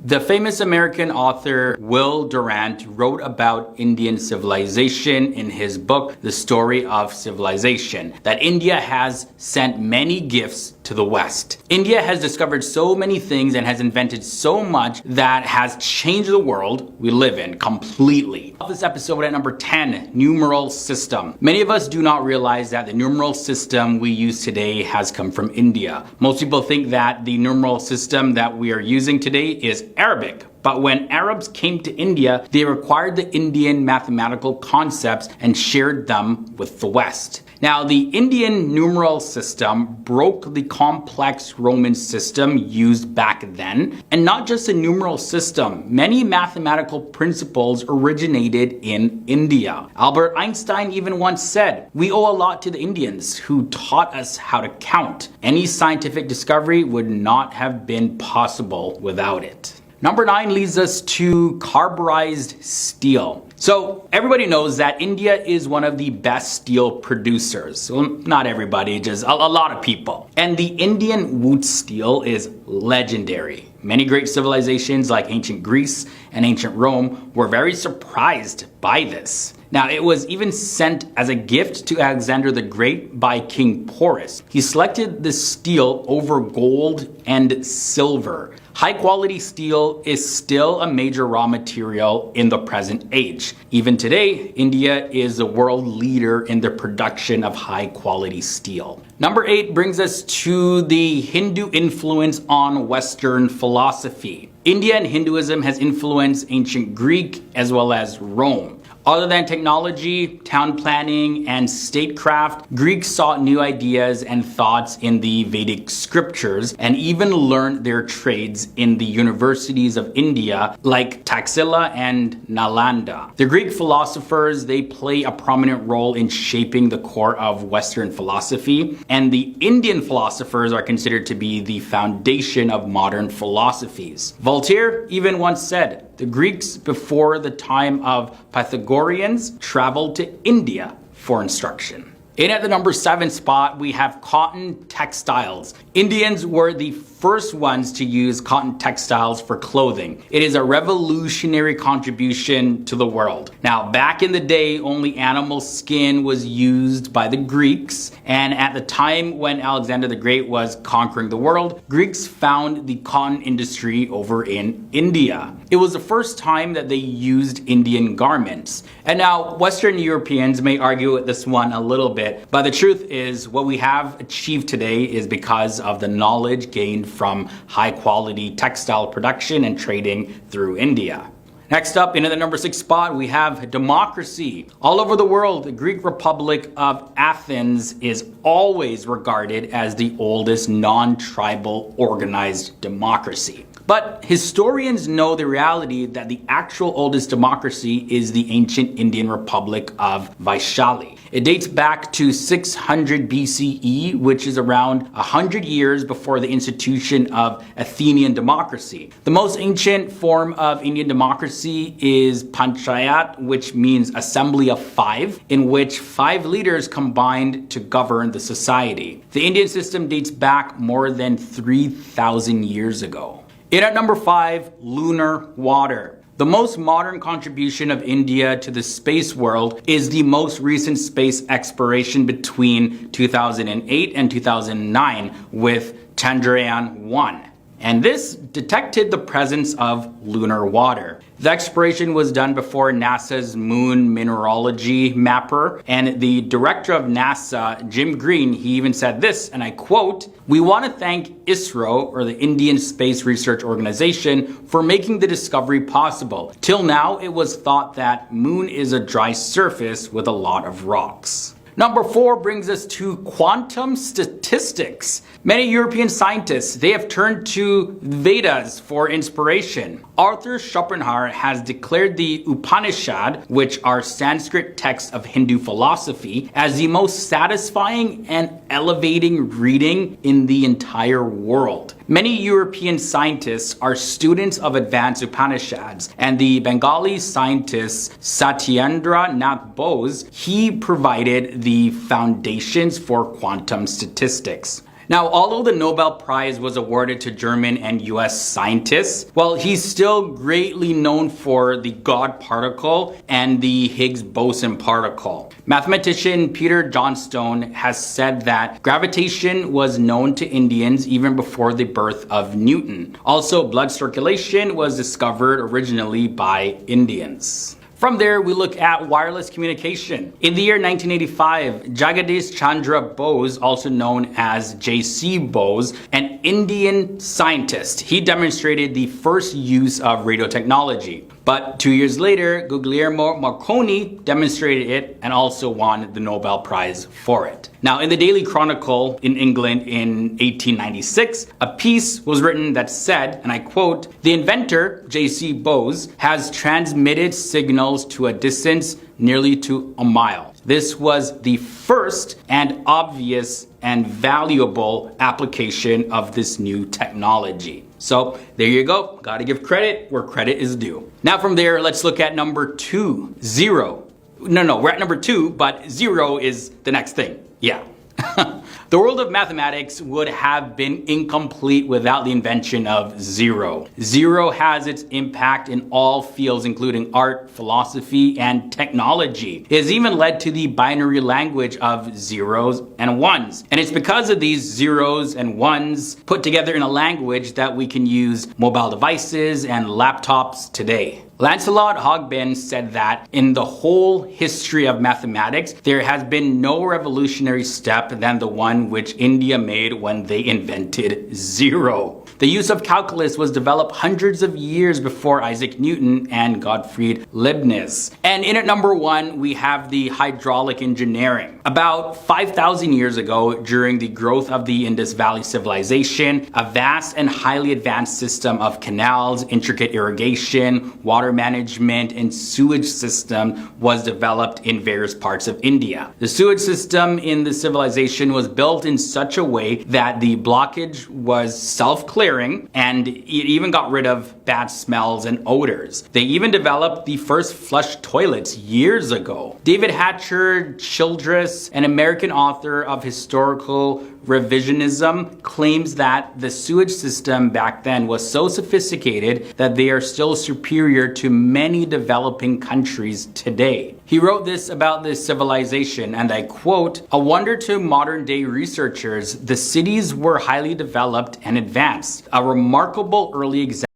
The famous American author Will Durant wrote about Indian civilization in his book, The Story of Civilization, that India has sent many gifts to the West. India has discovered so many things and has invented so much that has changed the world we live in completely. This episode at number 10, numeral system. Many of us do not realize that the numeral system we use today has come from India. Most people think that the numeral system that we are using today is Arabic. But when Arabs came to India, they acquired the Indian mathematical concepts and shared them with the West. Now, the Indian numeral system broke the complex Roman system used back then. And not just a numeral system, many mathematical principles originated in India. Albert Einstein even once said, "We owe a lot to the Indians who taught us how to count. Any scientific discovery would not have been possible without it." Number 9 leads us to carburized steel. So everybody knows that India is one of the best steel producers. Well, not everybody, just a lot of people. And the Indian wood steel is legendary. Many great civilizations like ancient Greece and ancient Rome were very surprised by this. Now, it was even sent as a gift to Alexander the Great by King Porus. He selected the steel over gold and silver. High quality steel is still a major raw material in the present age. Even today, India is the world leader in the production of high quality steel. Number 8 brings us to the Hindu influence on Western philosophy. India and Hinduism has influenced ancient Greek as well as Rome. Other than technology, town planning, and statecraft, Greeks sought new ideas and thoughts in the Vedic scriptures and even learned their trades in the universities of India like Taxila and Nalanda. The Greek philosophers, they play a prominent role in shaping the core of Western philosophy, and the Indian philosophers are considered to be the foundation of modern philosophies. Voltaire even once said, "The Greeks before the time of Pythagoreans traveled to India for instruction." In at the number 7 spot, we have cotton textiles. Indians were the first ones to use cotton textiles for clothing. It is a revolutionary contribution to the world. Now, back in the day, only animal skin was used by the Greeks, and at the time when Alexander the Great was conquering the world, Greeks found the cotton industry over in India. It was the first time that they used Indian garments. And now, Western Europeans may argue with this one a little bit, but the truth is what we have achieved today is because of the knowledge gained from high quality textile production and trading through India. Next up, in the number 6 spot, we have democracy. All over the world, the Greek Republic of Athens is always regarded as the oldest non-tribal organized democracy. But historians know the reality that the actual oldest democracy is the ancient Indian Republic of Vaishali. It dates back to 600 BCE, which is around 100 years before the institution of Athenian democracy. The most ancient form of Indian democracy is Panchayat, which means assembly of 5, in which 5 leaders combined to govern the society. The Indian system dates back more than 3,000 years ago. In at number 5, lunar water. The most modern contribution of India to the space world is the most recent space exploration between 2008 and 2009 with Chandrayaan-1. And this detected the presence of lunar water. The exploration was done before NASA's moon mineralogy mapper, and the director of NASA, Jim Green, he even said this, and I quote, "We want to thank ISRO, or the Indian Space Research Organization, for making the discovery possible. Till now, it was thought that moon is a dry surface with a lot of rocks." Number 4 brings us to quantum statistics. Many European scientists, they have turned to Vedas for inspiration. Arthur Schopenhauer has declared the Upanishad, which are Sanskrit texts of Hindu philosophy, as the most satisfying and elevating reading in the entire world. Many European scientists are students of advanced Upanishads, and the Bengali scientist Satyendra Nath Bose, he provided the foundations for quantum statistics. Now, although the Nobel Prize was awarded to German and US scientists, well, he's still greatly known for the God particle and the Higgs boson particle. Mathematician Peter Johnstone has said that gravitation was known to Indians even before the birth of Newton. Also, blood circulation was discovered originally by Indians. From there, we look at wireless communication. In the year 1985, Jagadish Chandra Bose, also known as J.C. Bose, an Indian scientist, he demonstrated the first use of radio technology. But 2 years later, Guglielmo Marconi demonstrated it and also won the Nobel Prize for it. Now, in the Daily Chronicle in England in 1896, a piece was written that said, and I quote, "The inventor, J.C. Bose, has transmitted signals to a distance nearly to a mile. This was the first and obvious and valuable application of this new technology." So there you go. Gotta give credit where credit is due. Now from there, let's look at number 2, 0. No, we're at number 2, but 0 is the next thing. Yeah. The world of mathematics would have been incomplete without the invention of zero. Zero has its impact in all fields, including art, philosophy, and technology. It has even led to the binary language of zeros and ones. And it's because of these zeros and ones put together in a language that we can use mobile devices and laptops today. Lancelot Hogben said that in the whole history of mathematics, there has been no revolutionary step than the one which India made when they invented zero. The use of calculus was developed hundreds of years before Isaac Newton and Gottfried Leibniz. And in at number 1, we have the hydraulic engineering. About 5,000 years ago, during the growth of the Indus Valley civilization, a vast and highly advanced system of canals, intricate irrigation, water management, and sewage system was developed in various parts of India. The sewage system in the civilization was built in such a way that the blockage was self-clearing, and it even got rid of bad smells and odors. They even developed the first flush toilets years ago. David Hatcher Childress, an American author of historical revisionism, claims that the sewage system back then was so sophisticated that they are still superior to many developing countries today. He wrote this about this civilization, and I quote, "A wonder to modern day researchers, the cities were highly developed and advanced, a remarkable early example